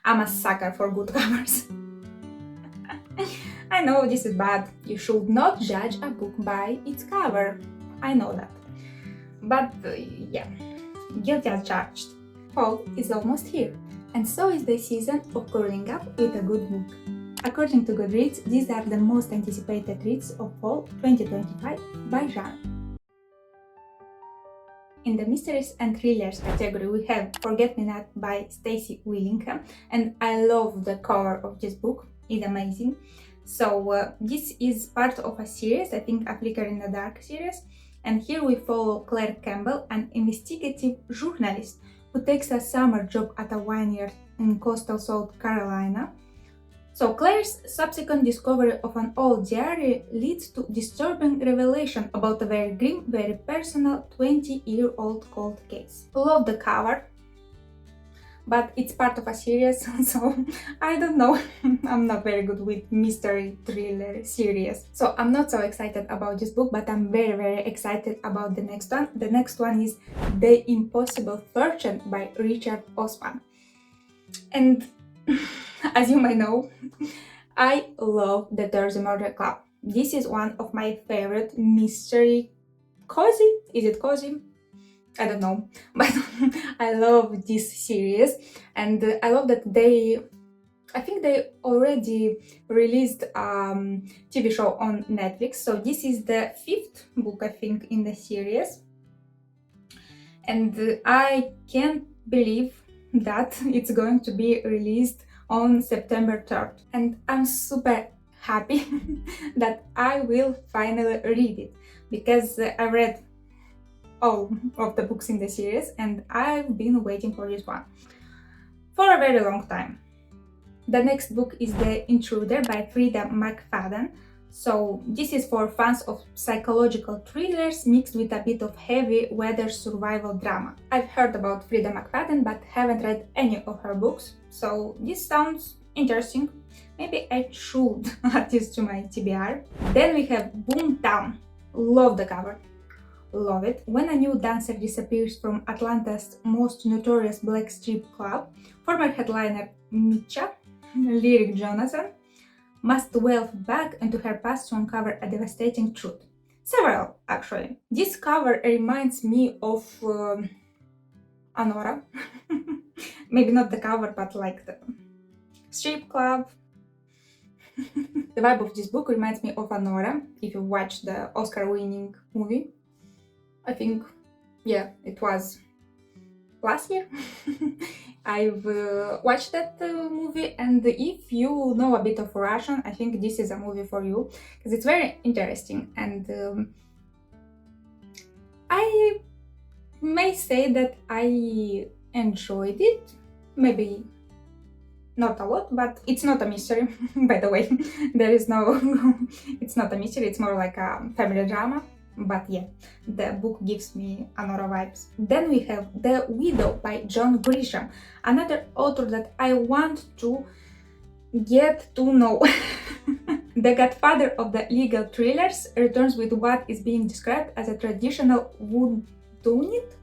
I'm a sucker for good covers. I know this is bad. You should not judge a book by its cover. I know that. But yeah, guilty as charged. Fall is almost here, and so is the season of curling up with a good book. According to Goodreads, these are the most anticipated reads of fall 2025 by genre. In the mysteries and thrillers category, we have Forget Me Not by Stacey Willingham, and I love the cover of this book. It's amazing. So this is part of a series, I think a Flicker in the Dark series, and here we follow Claire Campbell, an investigative journalist who takes a summer job at a vineyard in coastal South Carolina. So Claire's subsequent discovery of an old diary leads to disturbing revelation about a very grim, very personal 20-year-old cold case. Love the cover, but it's part of a series, so I don't know. I'm not very good with mystery thriller series. So I'm not so excited about this book, but I'm very excited about the next one. The next one is The Impossible Fortune by Richard Osman. And as you may know, I love the Thursday Murder Club. This is one of my favorite mystery cozy. Is it cozy? I don't know, but I love this series, and I love that I think they already released TV show on Netflix. So this is the 5th book, I think, in the series, and I can't believe that it's going to be released on September 3rd, and I'm super happy that I will finally read it, because I read all of the books in the series and I've been waiting for this one for a very long time. The next book is The Intruder by Frida McFadden. So this is for fans of psychological thrillers mixed with a bit of heavy weather survival drama. I've heard about Frida McFadden but haven't read any of her books, so this sounds interesting. Maybe I should add this to my TBR. Then we have Boomtown. Love the cover. Love it. When a new dancer disappears from Atlanta's most notorious black strip club, former headliner Mitcha, Lyric Jonathan, must delve back into her past to uncover a devastating truth. Several, actually. This cover reminds me of Anora. Maybe not the cover, but like the strip club. The vibe of this book reminds me of Anora, if you watch the Oscar-winning movie. I think, yeah, it was last year. I've watched that movie, and if you know a bit of Russian, I think this is a movie for you, because it's very interesting, and I may say that I enjoyed it. Maybe not a lot, but it's not a mystery, by the way. There is no, it's not a mystery, it's more like a family drama. But yeah, the book gives me Anora vibes. Then we have The Widow by John Grisham, another author that I want to get to know. The godfather of the legal thrillers returns with what is being described as a traditional whodunit.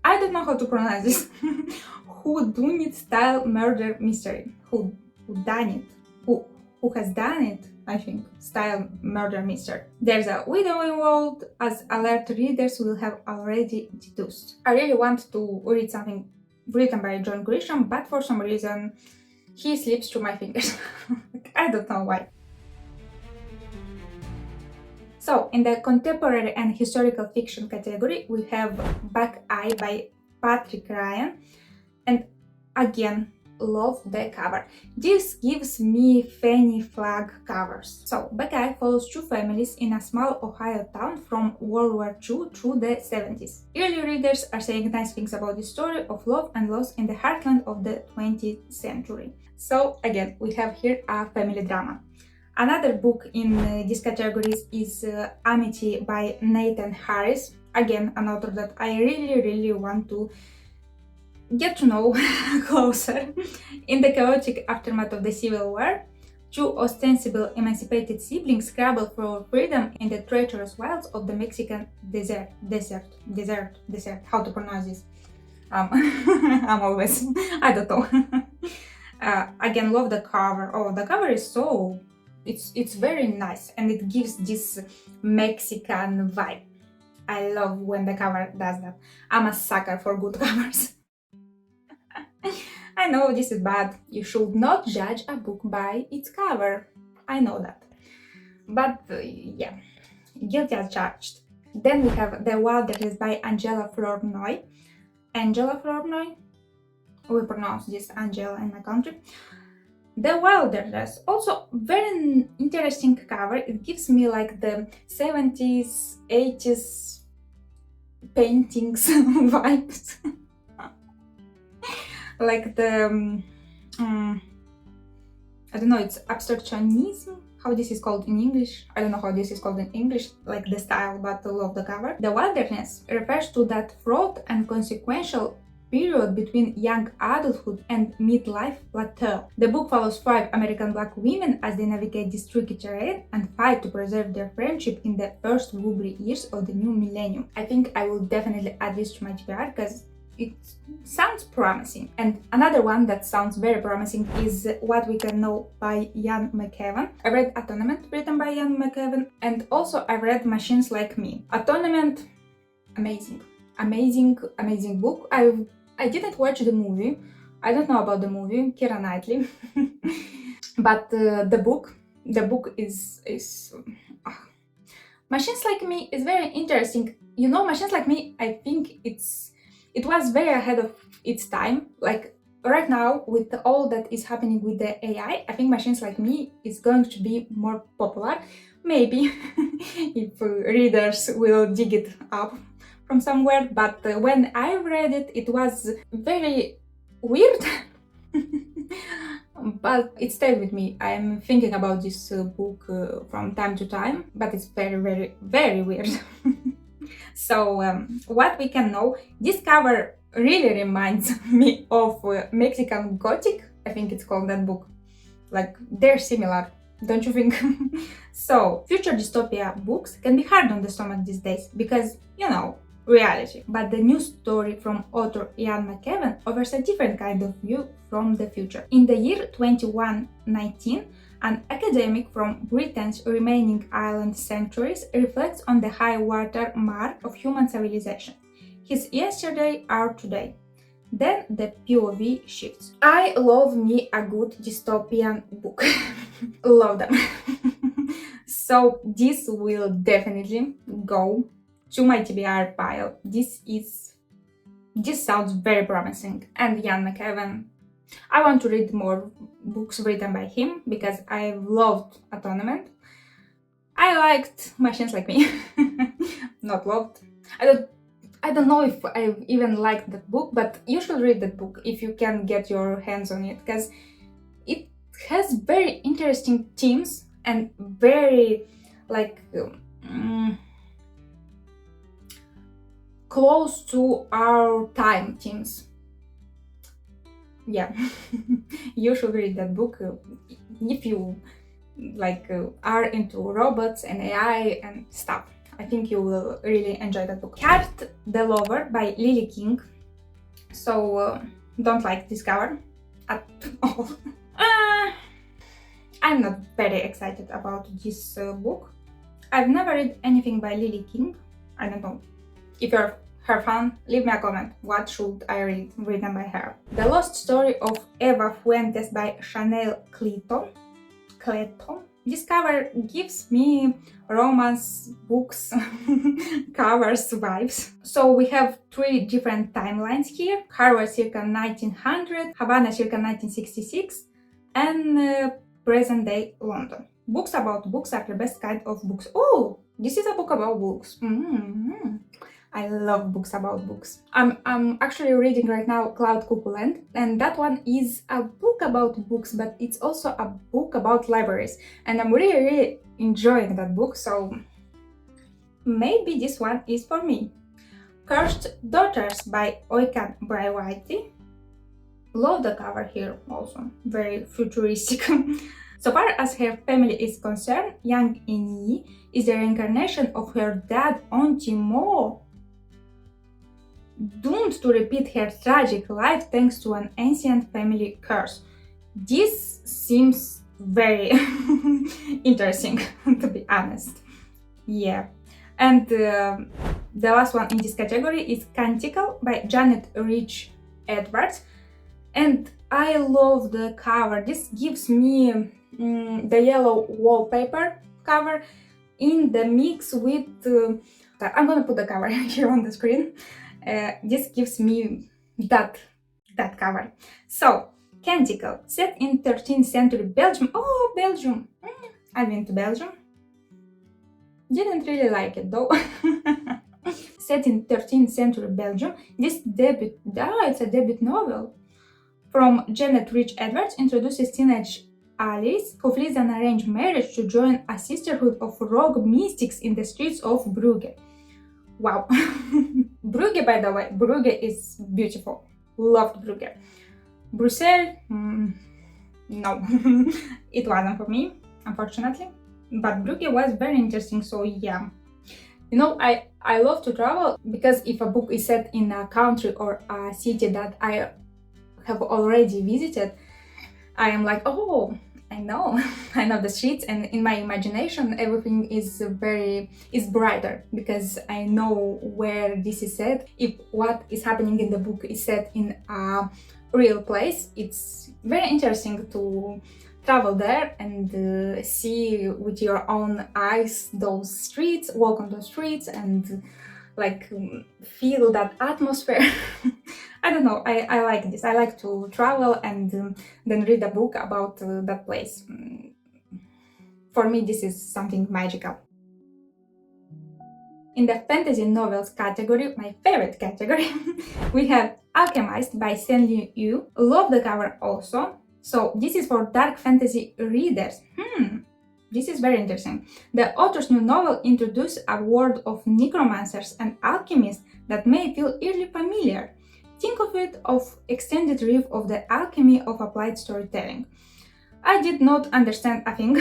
I don't know how to pronounce this. Whodunit style murder mystery. Who has done it, I think, style murder mystery. There's a widow involved, as alert readers will have already deduced. I really want to read something written by John Grisham, but for some reason he slips through my fingers. I don't know why. So, in the contemporary and historical fiction category, we have Back Eye by Patrick Ryan, and again, love the cover. This gives me Fanny Flagg covers. So, Buckeye follows two families in a small Ohio town from World War II through the 70s. Early readers are saying nice things about the story of love and loss in the heartland of the 20th century. So, again, we have here a family drama. Another book in these categories is Amity by Nathan Harris. Again, an author that I really want to get to know closer. In the chaotic aftermath of the Civil War, two ostensibly emancipated siblings scrabble for freedom in the treacherous wilds of the Mexican desert. How to pronounce this? I'm always, I don't know. Again, love the cover. Oh, the cover is so, it's very nice and it gives this Mexican vibe. I love when the cover does that. I'm a sucker for good covers. I know this is bad. You should not judge a book by its cover. I know that. But yeah, guilty as charged. Then we have The Wilderness by Angela Flournoy. Angela Flournoy? We pronounce this Angela in my country. The Wilderness, also very interesting cover. It gives me like the 70s, 80s paintings vibes. Like the, I don't know, it's abstractionism? How this is called in English? I don't know how this is called in English, like the style, but I love the cover. The Wilderness refers to that fraught and consequential period between young adulthood and midlife plateau. The book follows 5 American Black women as they navigate this tricky terrain and fight to preserve their friendship in the first wobbly years of the new millennium. I think I will definitely add this to my TBR because it sounds promising. And another one that sounds very promising is What We Can Know by Ian McEwan. I read Atonement, written by Ian McEwan, and also I read Machines Like Me. Atonement, amazing. Amazing book. I didn't watch the movie. I don't know about the movie, Keira Knightley. But the book is Machines Like Me is very interesting. You know, Machines Like Me, I think it was very ahead of its time. Like right now, with all that is happening with the AI, I think Machines Like Me is going to be more popular. Maybe if readers will dig it up from somewhere. But when I read it, it was very weird. But it stayed with me. I'm thinking about this book from time to time, but it's very weird. So What We Can Know, this cover really reminds me of Mexican Gothic. I think it's called that book. Like, they're similar, don't you think? So future dystopia books can be hard on the stomach these days because, you know, reality. But the new story from author Ian McEwan offers a different kind of view from the future. In the year 2119, an academic from Britain's remaining island sanctuaries reflects on the high water mark of human civilization. His yesterday are today. Then the POV shifts. I love me a good dystopian book. Love them. So this will definitely go to my TBR pile. This sounds very promising. And Ian McEwan, I want to read more books written by him because I loved Atonement. I liked Machines Like Me. Not loved. I don't know if I even liked that book, but you should read that book if you can get your hands on it because it has very interesting themes and very like close to our time themes. Yeah, you should read that book if you like are into robots and AI and stuff. I think you will really enjoy that book. Heart the Lover by Lily King. So don't like this cover at all. I'm not very excited about this book. I've never read anything by Lily King. I don't know. If you're her fan, leave me a comment. What should I read written by her? The Lost Story of Eva Fuentes by Chanel Clayton. This cover gives me romance books covers vibes. So we have 3 different timelines here. Harvard circa 1900, Havana circa 1966, and present day London. Books about books are the best kind of books. Oh, this is a book about books. I love books about books. I'm actually reading right now Cloud Cuckoo Land, and that one is a book about books, but it's also a book about libraries, and I'm really enjoying that book, so maybe this one is for me. Cursed Daughters by Oikan Braiwaiti. Love the cover here also, very futuristic. So far as her family is concerned, young Inyi is the reincarnation of her dad Onti Mo. doomed to repeat her tragic life thanks to an ancient family curse. This seems very interesting, to be honest. Yeah. And the last one in this category is Canticle by Janet Rich Edwards. And I love the cover. This gives me the yellow wallpaper cover in the mix with... I'm gonna put the cover here on the screen. This gives me that cover. So, Canticle, set in 13th century Belgium. Oh, Belgium! I've been to Belgium. Didn't really like it though. Set in 13th century Belgium, this it's a debut novel from Janet Rich Edwards introduces teenage Alice, who flees an arranged marriage to join a sisterhood of rogue mystics in the streets of Brugge. Wow. Brugge, by the way, Brugge is beautiful. Loved Brugge. Brussels, no. It wasn't for me, unfortunately. But Brugge was very interesting, so yeah. You know, I love to travel because if a book is set in a country or a city that I have already visited, I am like, oh, I know, I know the streets, and in my imagination everything is brighter because I know where this is set. If what is happening in the book is set in a real place, it's very interesting to travel there and see with your own eyes those streets, walk on those streets and like feel that atmosphere. I don't know, I like this. I like to travel and then read a book about that place. For me, this is something magical. In the fantasy novels category, my favorite category, we have Alchemist by Stanley Yu. Love the cover also. So this is for dark fantasy readers. This is very interesting. The author's new novel introduces a world of necromancers and alchemists that may feel eerily familiar. Think of it as extended riff of the alchemy of applied storytelling. I did not understand a thing,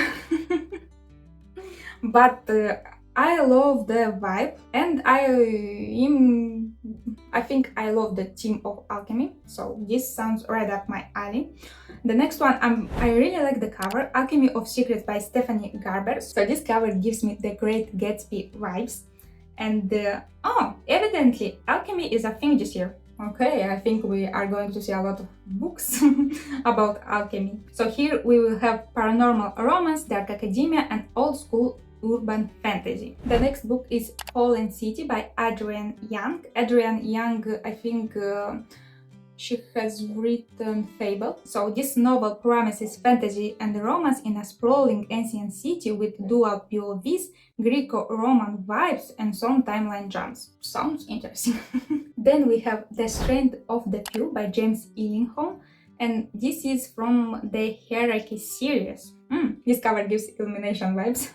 but I love the vibe, and I think I love the theme of alchemy, so this sounds right up my alley. The next one, I really like the cover, Alchemy of Secrets by Stephanie Garber. So this cover gives me the Great Gatsby vibes. And evidently, alchemy is a thing this year. Okay, I think we are going to see a lot of books about alchemy. So here we will have paranormal romance, dark academia, and old school urban fantasy. The next book is Fallen City by Adrienne Young. Adrienne Young, I think she has written Fable. So this novel promises fantasy and romance in a sprawling ancient city with dual POVs, Greco-Roman vibes, and some timeline jumps. Sounds interesting. Then we have The Strength of the Few by James Illington, and this is from the Hierarchy series. This cover gives Illumination vibes.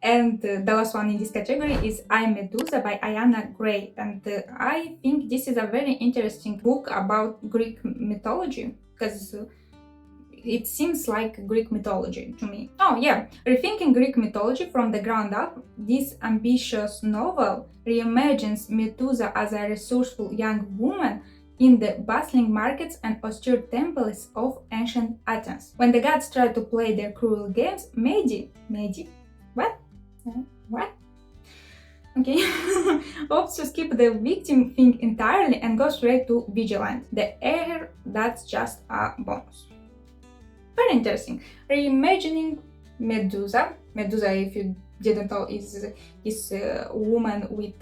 And the last one in this category is I, Medusa by Ayanna Gray, and I think this is a very interesting book about Greek mythology, because it seems like Greek mythology to me. Oh yeah, rethinking Greek mythology from the ground up, this ambitious novel reimagines Medusa as a resourceful young woman in the bustling markets and austere temples of ancient Athens. When the gods try to play their cruel games, Medi? What? Okay. Opts to skip the victim thing entirely and go straight to vigilant. The heir, that's just a bonus. Very interesting. Reimagining Medusa. Medusa, if you didn't know, is this woman with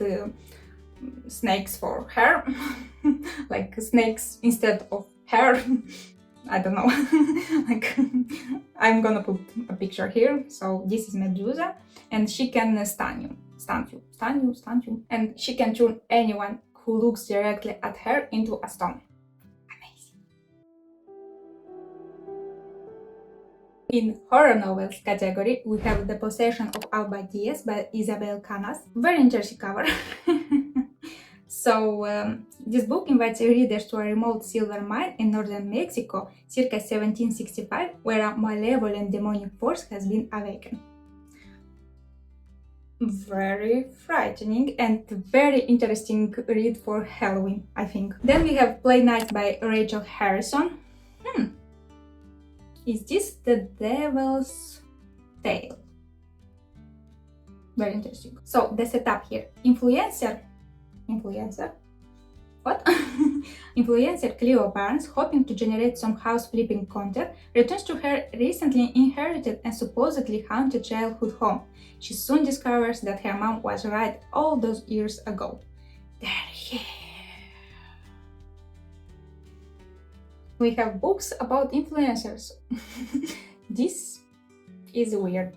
snakes for hair. Like snakes instead of hair. I don't know. Like, I'm gonna put a picture here. So this is Medusa, and she can stun you, and she can turn anyone who looks directly at her into a stone. Amazing. In horror novels category, we have The Possession of Alba Diaz by Isabel Canas. Very interesting cover. So, this book invites readers to a remote silver mine in northern Mexico, circa 1765, where a malevolent demonic force has been awakened. Very frightening and very interesting read for Halloween, I think. Then we have Play Nights by Rachel Harrison. Is this the Devil's Tale? Very interesting. So the setup here. Influencer? What? Influencer Cleo Barnes, hoping to generate some house flipping content, returns to her recently inherited and supposedly haunted childhood home. She soon discovers that her mom was right all those years ago. They're here. We have books about influencers. This is weird.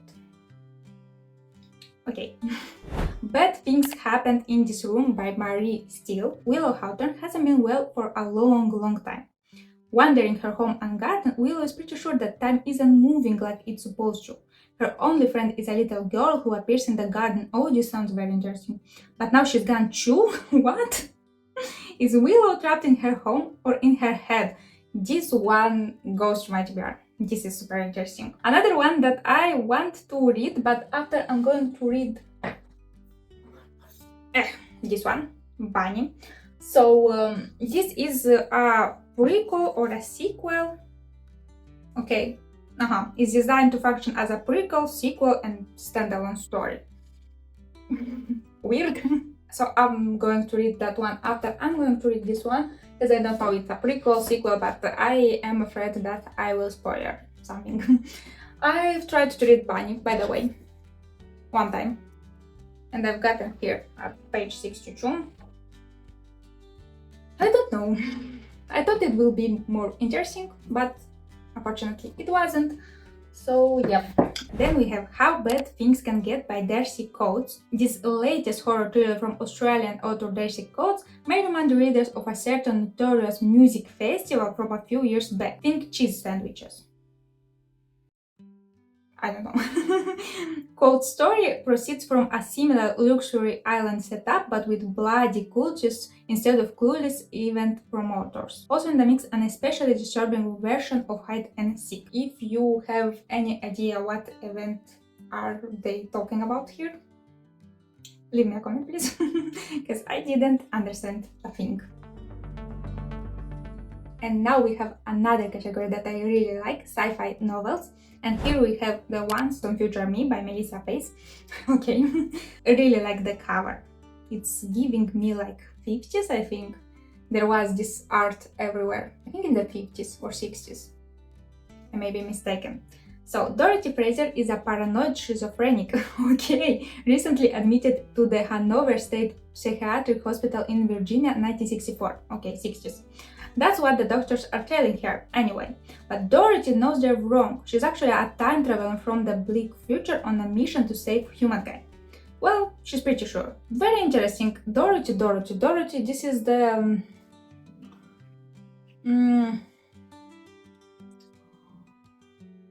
Okay. Bad Things Happened in This Room by Marie Steele. Willow Hawthorne hasn't been well for a long time. Wandering her home and garden, Willow is pretty sure that time isn't moving like it's supposed to. Her only friend is a little girl who appears in the garden. Oh, this sounds very interesting. But now she's gone too? What? Is Willow trapped in her home or in her head? This one goes to my TBR. This is super interesting. Another one that I want to read, but after I'm going to read this one, Bunny. So this is a prequel or a sequel. Okay, it's designed to function as a prequel, sequel, and standalone story. Weird. So I'm going to read that one after I'm going to read this one, because I don't know it's a prequel, sequel, but I am afraid that I will spoil something. I've tried to read Bunny, by the way, one time, and I've gotten here at page 62. I don't know. I thought it will be more interesting, but unfortunately it wasn't. So yeah. Then we have How Bad Things Can Get by Darcy Coates. This latest horror thriller from Australian author Darcy Coates may remind the readers of a certain notorious music festival from a few years back. Think cheese sandwiches. I don't know. Coates' story proceeds from a similar luxury island setup, but with bloody cultists instead of clueless event promoters. Also in the mix, an especially disturbing version of hide and seek. If you have any idea what event are they talking about here, leave me a comment please, because I didn't understand a thing. And now we have another category that I really like, sci-fi novels. And here we have The Ones Don't Future Me by Melissa Pace. Okay, I really like the cover. It's giving me like 50s, I think. There was this art everywhere. I think in the 50s or 60s. I may be mistaken. So, Dorothy Fraser is a paranoid schizophrenic, okay, recently admitted to the Hanover State Psychiatric Hospital in Virginia, 1964. Okay, 60s. That's what the doctors are telling her, anyway. But Dorothy knows they're wrong. She's actually a time traveler from the bleak future on a mission to save humankind. Well, she's pretty sure. Very interesting. Dorothy. This is the...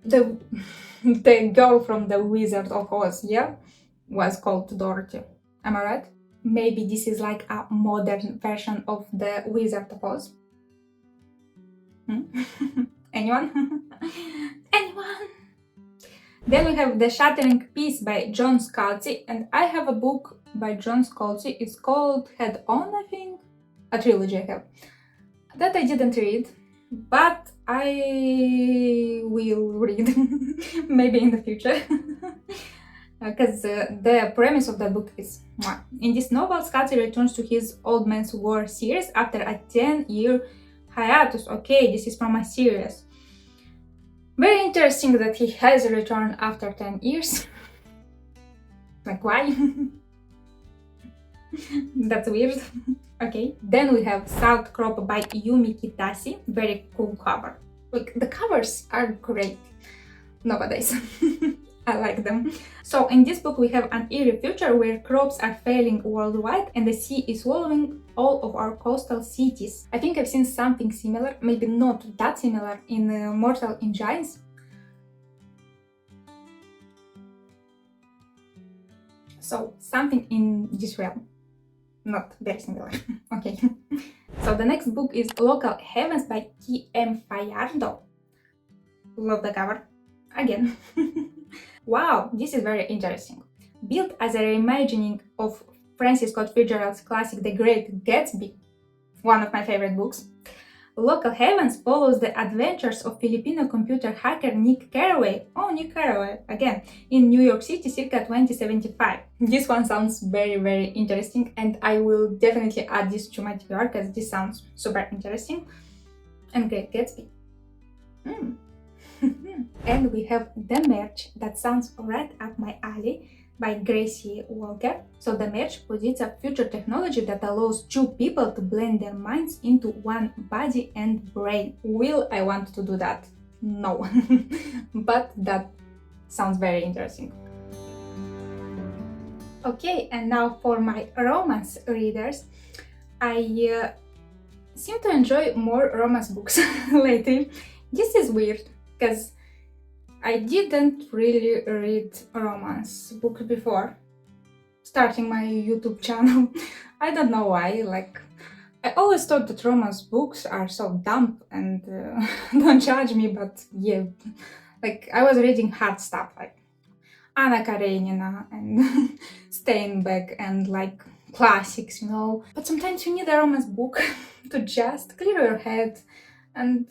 the girl from the Wizard of Oz, yeah? Was called Dorothy. Am I right? Maybe this is like a modern version of the Wizard of Oz. Anyone? Anyone? Then we have The Shattering Piece by John Scalzi, and I have a book by John Scalzi. It's called Head On, I think. A trilogy I have. That I didn't read, but I will read maybe in the future. Because the premise of the book is, in this novel, Scalzi returns to his Old Man's War series after a 10-year hiatus. Okay, this is from a series. Very interesting that he has returned after 10 years. Like, why? That's weird. Okay, then we have Salt Crop by Yumi Kitase. Very cool cover. Like, the covers are great nowadays. I like them. So in this book we have an eerie future where crops are failing worldwide and the sea is swallowing all of our coastal cities. I think I've seen something similar, maybe not that similar, in Mortal Engines. So something in this realm. Not very similar. Okay. So the next book is Local Heavens by T.M. Fajardo. Love the cover. Again. Wow, this is very interesting. Built as a reimagining of Francis Scott Fitzgerald's classic The Great Gatsby, one of my favorite books, Local Heavens follows the adventures of Filipino computer hacker Nick Carraway, again, in New York City circa 2075. This one sounds very, very interesting, and I will definitely add this to my TBR because this sounds super interesting. And Great Gatsby. And we have the merch that sounds right up my alley by Gracie Walker. So the merch posits a future technology that allows two people to blend their minds into one body and brain. Will I want to do that? No. But that sounds very interesting. Okay, and now for my romance readers. I seem to enjoy more romance books lately. This is weird because I didn't really read romance books before starting my YouTube channel. I don't know why, I always thought that romance books are so dumb and don't judge me, but yeah, I was reading hard stuff like Anna Karenina and Steinbeck and classics, But sometimes you need a romance book to just clear your head and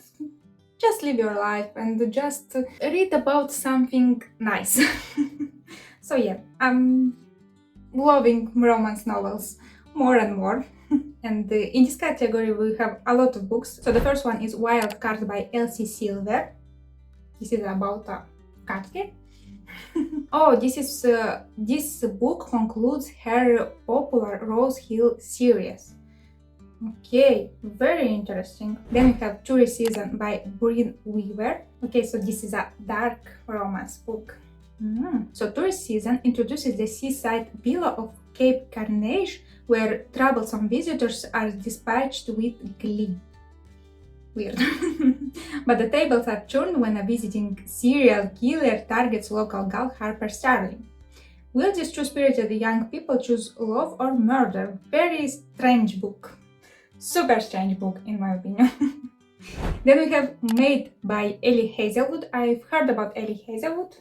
just live your life and just read about something nice. So yeah, I'm loving romance novels more and more. And in this category we have a lot of books. So the first one is Wild Card by Elsie Silver. This is about a card game. Oh, this book concludes her popular Rose Hill series. Okay, very interesting. Then we have Tourist Season by Bryn Weaver. Okay, so this is a dark romance book. So Tourist Season introduces the seaside villa of Cape Carnage, where troublesome visitors are dispatched with glee. Weird. But the tables are turned when a visiting serial killer targets local gal Harper Starling. Will these two-spirited young people choose love or murder? Very strange book. Super strange book, in my opinion. Then we have Made by Ellie Hazelwood. I've heard about Ellie Hazelwood.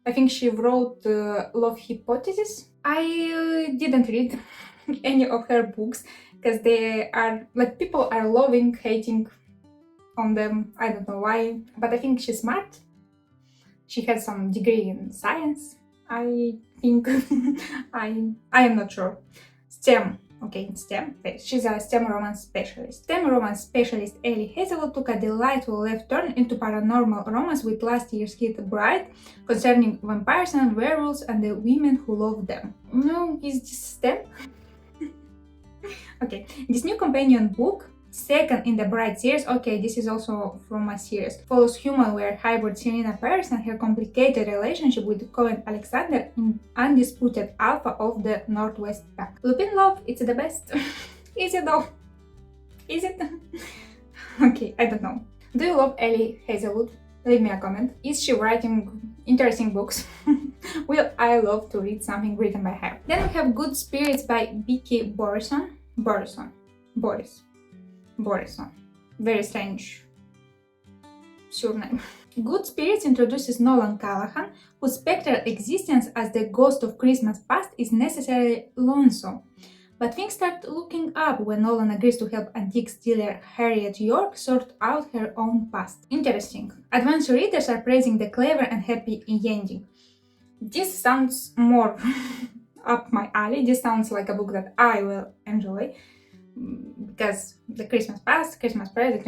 I think she wrote Love Hypothesis. I didn't read any of her books because they are people are loving, hating on them. I don't know why, but I think she's smart. She has some degree in science, I think. I am not sure. STEM. Okay, STEM. She's a STEM romance specialist. STEM romance specialist Ellie Hazelwood took a delightful left turn into paranormal romance with last year's hit Bride, concerning vampires and werewolves and the women who love them. No, is this STEM? Okay, this new companion book, second in the Bride series, okay, this is also from a series, follows humanware hybrid Serena Paris and her complicated relationship with Cohen Alexander, undisputed alpha of the Northwest Pack. Lupin love, it's the best. Is it though? Is it? Okay, I don't know. Do you love Ellie Hazelwood? Leave me a comment. Is she writing interesting books? Will I love to read something written by her? Then we have Good Spirits by Vicky Borison. Very strange surname. Good Spirits introduces Nolan Callahan, whose spectral existence as the ghost of Christmas past is necessarily lonesome. But things start looking up when Nolan agrees to help antiques dealer Harriet York sort out her own past. Interesting. Advanced readers are praising the clever and happy ending. This sounds more up my alley. This sounds like a book that I will enjoy. Because the Christmas past, Christmas present,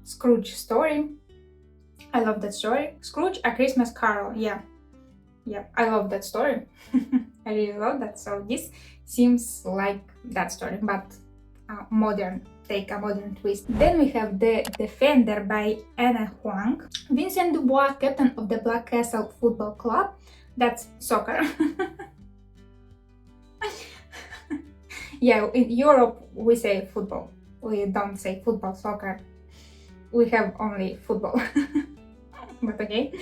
Scrooge story. I love that story. Scrooge, A Christmas Carol. Yeah, I love that story. I really love that. So this seems like that story, but a modern twist. Then we have The Defender by Anna Huang. Vincent Dubois, captain of the Black Castle Football Club. That's soccer. Yeah, in Europe we say football. We don't say football, soccer. We have only football. But okay.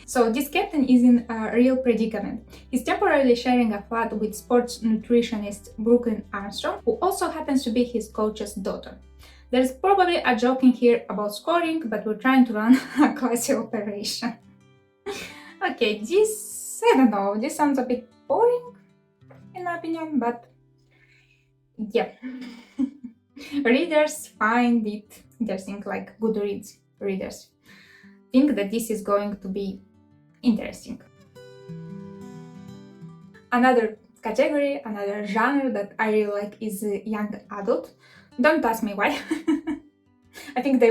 So this captain is in a real predicament. He's temporarily sharing a flat with sports nutritionist Brooklyn Armstrong, who also happens to be his coach's daughter. There's probably a joke in here about scoring, but we're trying to run a classy operation. Okay, this I don't know, this sounds a bit boring in my opinion, but yeah. Readers find it interesting, like Goodreads readers think that this is going to be interesting. Another category, another genre that I really like is young adult. Don't ask me why. I think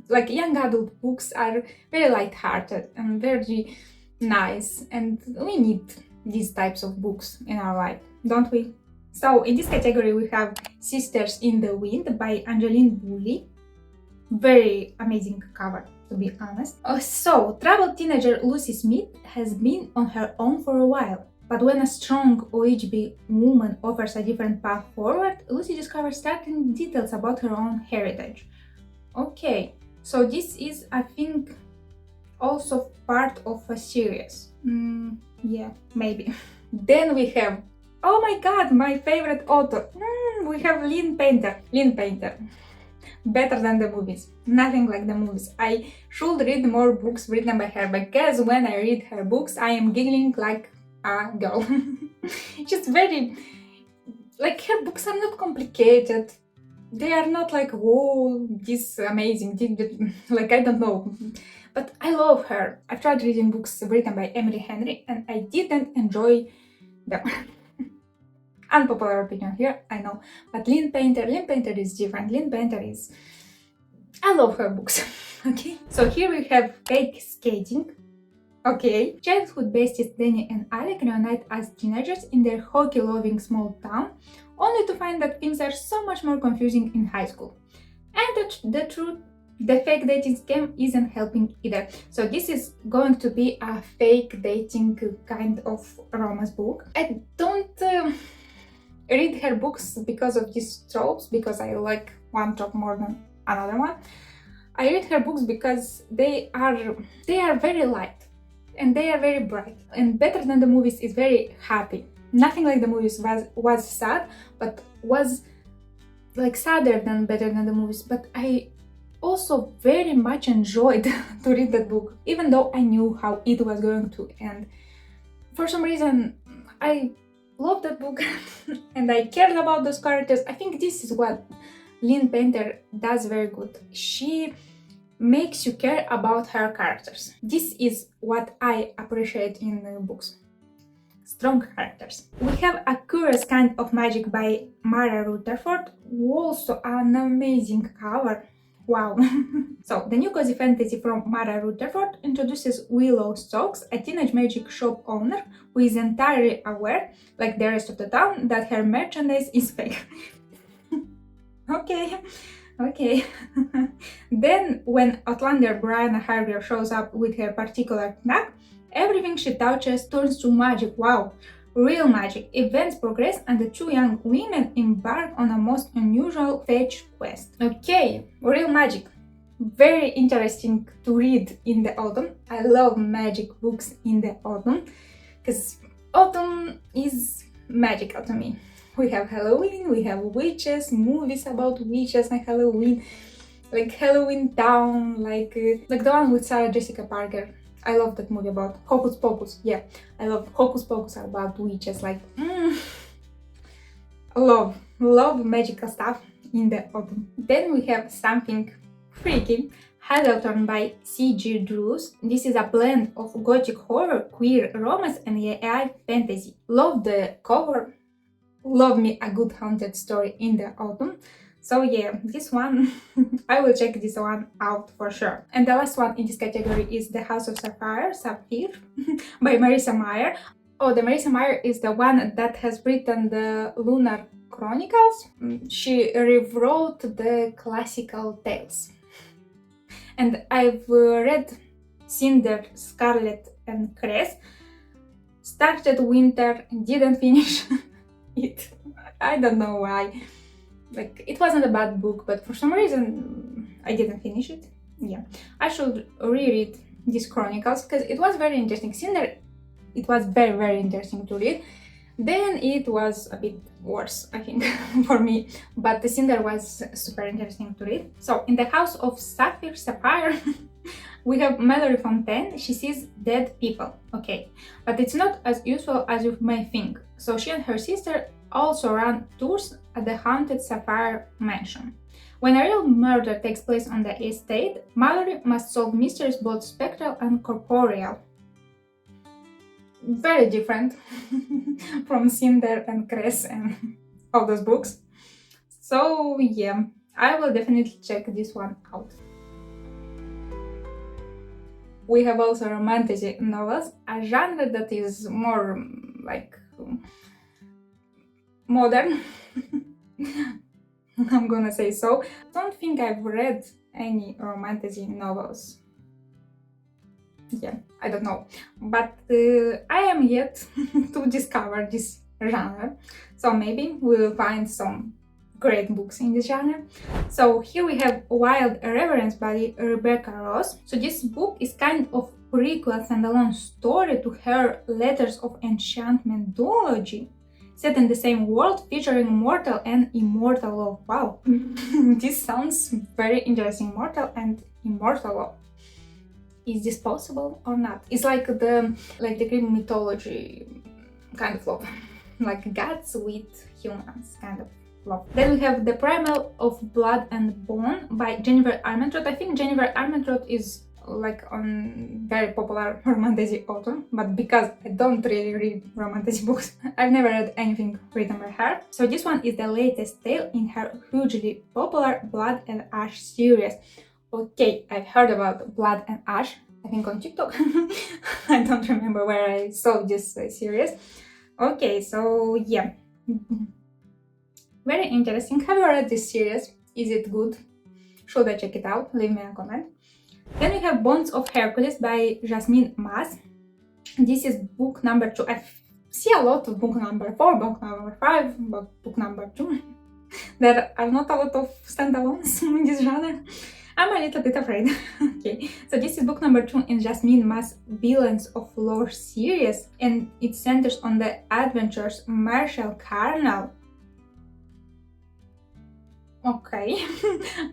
like young adult books are very light-hearted and very nice, and we need these types of books in our life, don't we? So in this category we have Sisters in the Wind by Angeline Boulley. Very amazing cover, to be honest. So, troubled teenager Lucy Smith has been on her own for a while, but when a strong OHB woman offers a different path forward, Lucy discovers startling details about her own heritage. Okay, so this is, I think, also part of a series. Yeah, maybe. Then we have, oh my god, my favorite author. We have Lynn Painter. Lynn Painter. Better than the movies. Nothing like the movies. I should read more books written by her, because when I read her books, I am giggling like a girl. Just very... like, her books are not complicated. They are not like, whoa, this amazing, like, I don't know. But I love her. I've tried reading books written by Emily Henry and I didn't enjoy them. Unpopular opinion here, I know. But Lynn Painter is different. Lynn Painter is... I love her books. Okay? So here we have Fake Skating. Okay. Childhood besties Danny and Alec reunite as teenagers in their hockey-loving small town, only to find that things are so much more confusing in high school. And the truth, the fake dating scam isn't helping either. So this is going to be a fake dating kind of romance book. I don't read her books because of these tropes, because I like one trope more than another one. I read her books because they are very light and they are very bright, and Better Than the Movies is very happy. Nothing like the movies was sad, but was like sadder than Better Than the Movies. But I also very much enjoyed to read that book, even though I knew how it was going to end. For some reason, I loved that book and I cared about those characters. I think this is what Lynn Painter does very good. She makes you care about her characters. This is what I appreciate in books. Strong characters. We have A Curious Kind of Magic by Mara Rutherford, also an amazing cover. Wow. So, the new cozy fantasy from Mara Rutherford introduces Willow Stokes, a teenage magic shop owner who is entirely aware, like the rest of the town, that her merchandise is fake. Okay. Then, when Outlander Brianna Hargrave shows up with her particular knack, everything she touches turns to magic. Wow, real magic. Events progress and the two young women embark on a most unusual fetch quest. Okay, real magic. Very interesting to read in the autumn. I love magic books in the autumn, because autumn is magical to me. We have Halloween, we have witches, movies about witches and Halloween, like Halloween Town, like the one with Sarah Jessica Parker. I love that movie about Hocus Pocus. Yeah, I love Hocus Pocus about witches. Like, love magical stuff in the autumn. Then we have Something Freaky, Hazelton by C.G. Drews. This is a blend of gothic horror, queer romance, and AI fantasy. Love the cover. Love me a good haunted story in the autumn. So yeah, this one, I will check this one out for sure. And the last one in this category is The House of Sapphire by Marissa Meyer. Oh, the Marissa Meyer is the one that has written the Lunar Chronicles. She rewrote the classical tales. And I've read Cinder, Scarlet and Cress. Started winter, didn't finish it. I don't know why. Like, it wasn't a bad book, but for some reason I didn't finish it. Yeah, I should reread these chronicles because it was very interesting. Cinder, it was very interesting to read. Then it was a bit worse, I think, for me. But the Cinder was super interesting to read. So in the House of Sapphire, We have Mallory Fontaine. She sees dead people. Okay, but it's not as useful as you may think. So she and her sister also run tours at the haunted Sapphire Mansion. When a real murder takes place on the estate, Mallory must solve mysteries both spectral and corporeal. Very different from Cinder and Cress and all those books. So yeah, I will definitely check this one out. We have also romantasy novels, a genre that is more like modern. I'm gonna say so. Don't think I've read any romantasy novels. Yeah, I don't know. But I am yet to discover this genre. So maybe we will find some great books in this genre. So here we have Wild Reverence by Rebecca Ross. So this book is kind of prequel standalone story to her Letters of Enchantment duology, set in the same world, featuring mortal and immortal love. Wow, this sounds very interesting. Mortal and immortal love. Is this possible or not? It's like the Greek mythology kind of love, like gods with humans kind of love. Then we have The Primal of Blood and Bone by Jennifer Armentrout. I think Jennifer Armentrout is like very popular romantasy author, but because I don't really read romantasy books, I've never read anything written by her. So this one is the latest tale in her hugely popular Blood and Ash series. Okay, I've heard about Blood and Ash, I think on TikTok. I don't remember where I saw this series. Okay, so yeah, very interesting. Have you read this series? Is it good? Should I check it out? Leave me a comment. Then we have Bonds of Hercules by Jasmine Mas. This is book number 2. I see a lot of book number 4, book number 5, but book number 2. There are not a lot of standalones in this genre. I'm a little bit afraid. Okay, so this is book number 2 in Jasmine Mas' Villains of Lore series, and it centers on the adventures Marshall Carnal. Okay,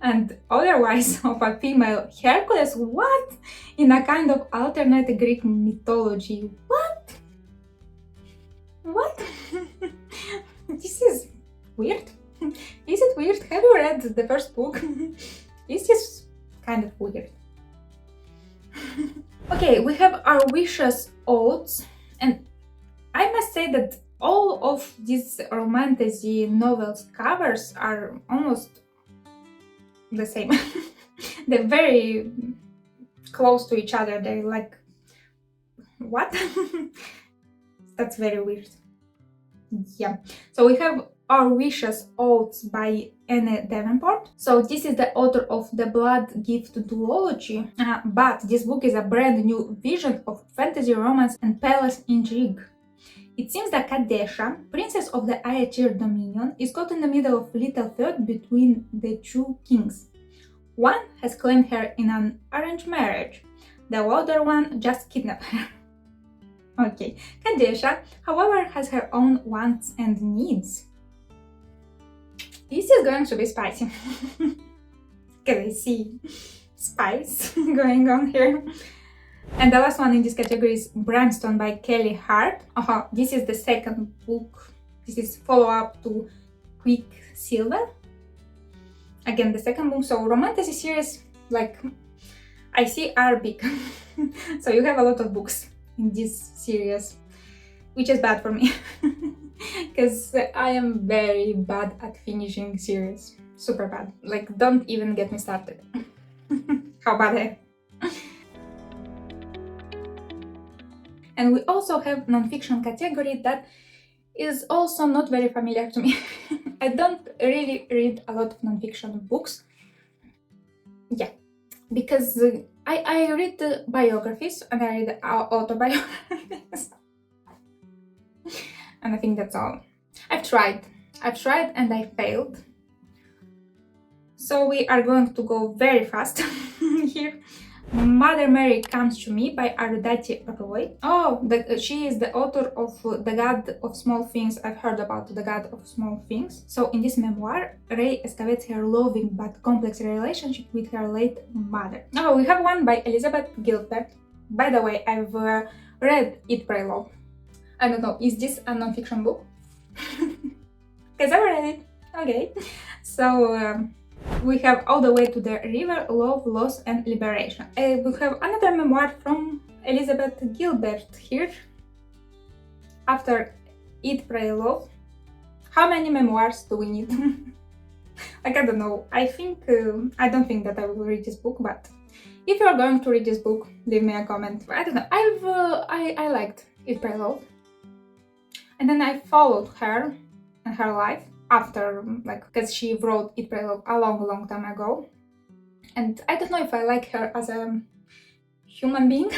and otherwise of a female Hercules. What? In a kind of alternate Greek mythology. What? What? This is weird. Is it weird? Have you read the first book? This is kind of weird. Okay, we have Our Wishes Oaths, and I must say that all of these romantasy novels covers are almost the same. They're very close to each other. They're like, what? That's very weird. Yeah. So we have Our Wishes Oaths by Anne Davenport. So this is the author of the Blood Gift duology, but this book is a brand new vision of fantasy romance and palace intrigue. It seems that Kadesha, princess of the Aetir Dominion, is caught in the middle of a little feud between the two kings. One has claimed her in an arranged marriage. The other one just kidnapped her. Okay, Kadesha, however, has her own wants and needs. This is going to be spicy. Can I see spice going on here? And the last one in this category is Brimstone by Kelly Hart. This is the second book. This is follow-up to Quicksilver. Again, the second book. So romantasy series, like I see, are big. So you have a lot of books in this series, which is bad for me. Because I am very bad at finishing series. Super bad. Like, don't even get me started. How bad I am. And we also have non-fiction category that is also not very familiar to me. I don't really read a lot of non-fiction books. Yeah, because I read the biographies and I read autobiographies. And I think that's all. I've tried and I failed. So we are going to go very fast here. Mother Mary Comes to Me by Arundhati Roy. Oh, she is the author of The God of Small Things. I've heard about The God of Small Things. So in this memoir, Ray excavates her loving but complex relationship with her late mother. Oh, we have one by Elizabeth Gilbert. By the way, I've read Eat, Pray, Love. I don't know, is this a non-fiction book? Because I read it. Okay. So we have All the Way to the River, Love, Loss and Liberation. We have another memoir from Elizabeth Gilbert here. After Eat, Pray, Love. How many memoirs do we need? Like, I don't know. I don't think that I will read this book, but if you're going to read this book, leave me a comment. I don't know. I liked Eat, Pray, Love. And then I followed her and her life after, like, because she wrote Eat, Pray, Love a long time ago. And I don't know if I like her as a human being.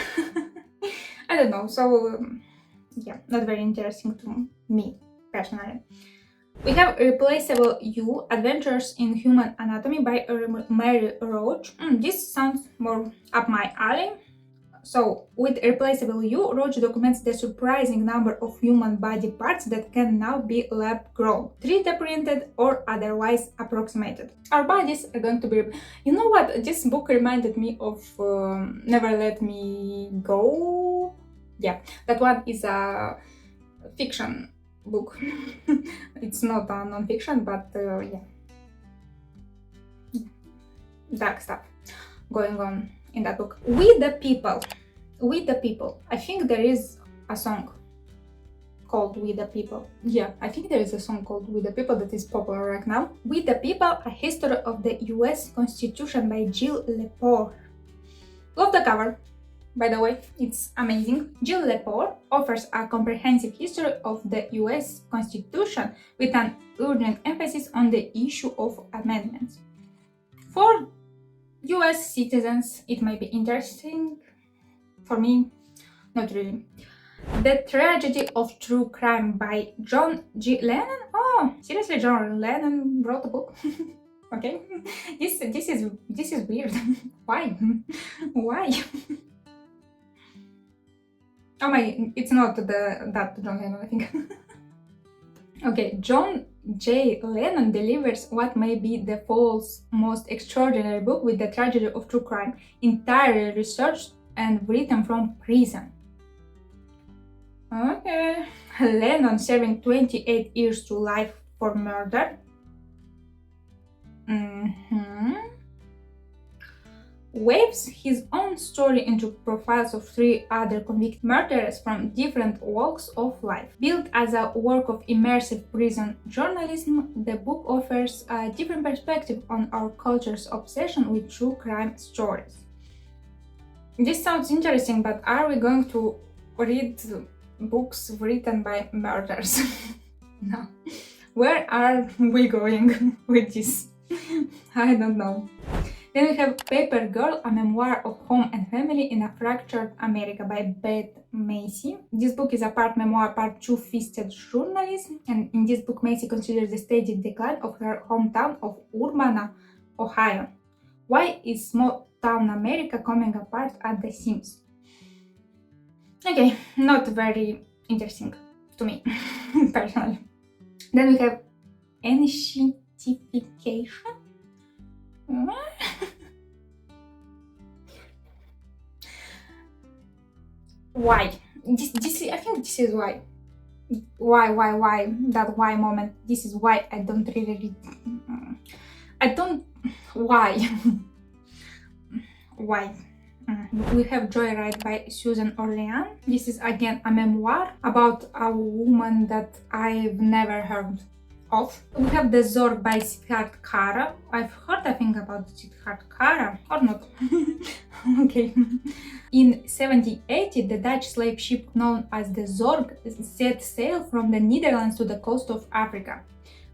I don't know. So, yeah, not very interesting to me, personally. We have Replaceable You, Adventures in Human Anatomy by Mary Roach. This sounds more up my alley. So, with Replaceable You, Roach documents the surprising number of human body parts that can now be lab-grown, 3D printed or otherwise approximated. Our bodies are going to be... You know what? This book reminded me of Never Let Me Go. Yeah, that one is a fiction book. It's not a non-fiction, but yeah. Dark stuff going on in that book. We the People. I think there is a song called We the People. Yeah, I think there is a song called We the People that is popular right now. We the People, A History of the US Constitution by Jill Lepore. Love the cover, by the way, it's amazing. Jill Lepore offers a comprehensive history of the US Constitution with an urgent emphasis on the issue of amendments. For US citizens, it might be interesting. For me, not really. The Tragedy of True Crime by John G. Lennon? Oh, seriously, John Lennon wrote a book? Okay. This is weird. Why? Why? Oh my, it's not that John Lennon, I think. Okay, John J. Lennon delivers what may be the fall's most extraordinary book with the tragedy of true crime, entirely researched and written from prison. Okay. Lennon serving 28 years to life for murder. Waves his own story into profiles of 3 other convicted murderers from different walks of life. Built as a work of immersive prison journalism, the book offers a different perspective on our culture's obsession with true crime stories. This sounds interesting, but are we going to read books written by murderers? No. Where are we going with this? I don't know. Then we have Paper Girl, a memoir of home and family in a fractured America by Beth Macy. This book is a part memoir, part two-fisted journalism, and in this book Macy considers the staged decline of her hometown of Urbana, Ohio. Why is small town America coming apart at the seams? Okay, not very interesting to me, personally. Then we have Enshittification. Why? I think this is why. Why? That why moment. This is why I don't really read. Why? Why? We have Joyride by Susan Orlean. This is again a memoir about a woman that I've never heard of. We have The Zorg by Siddharth Kara. I've heard a thing about Siddharth Kara, or not. Okay. In 1780, the Dutch slave ship known as the Zorg set sail from the Netherlands to the coast of Africa.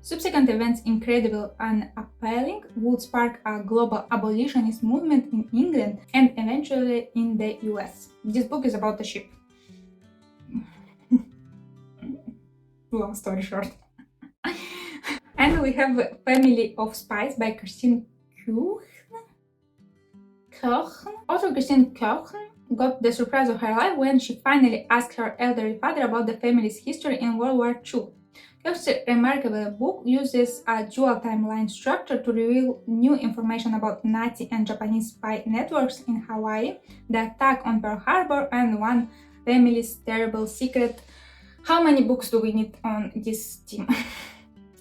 Subsequent events, incredible and appalling, would spark a global abolitionist movement in England and eventually in the US. This book is about the ship. Long story short. And we have Family of Spies by Christine Author Christine Kirchen got the surprise of her life when she finally asked her elderly father about the family's history in World War II. Kirchen's remarkable book uses a dual timeline structure to reveal new information about Nazi and Japanese spy networks in Hawaii, the attack on Pearl Harbor, and one family's terrible secret. How many books do we need on this team?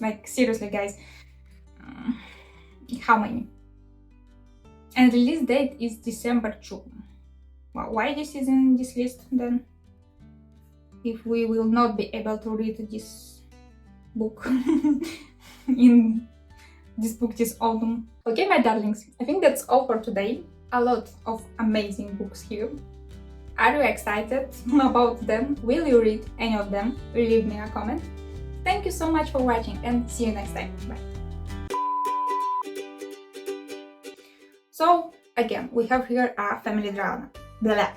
Like, seriously, guys. How many? And release date is December 2. Well, why this is in this list then? If we will not be able to read this book in this autumn. Okay, my darlings, I think that's all for today. A lot of amazing books here. Are you excited about them? Will you read any of them? Leave me a comment. Thank you so much for watching and see you next time. Bye. So again, we have here a family drama. Blah.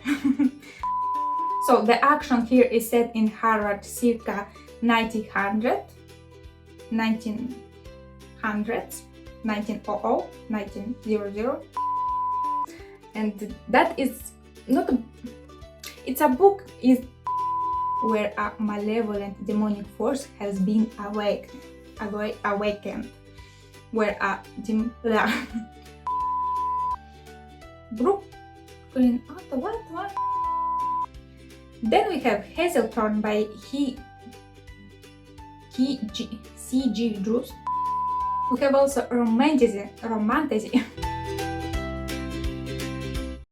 So the action here is set in Harvard circa 1900s, 1900, 1900, and that is not a, it's a book is where a malevolent demonic force has been awakened, where a Brooklyn, what? Then we have Hazelthorn by C.G. Drews. We have also Romantasy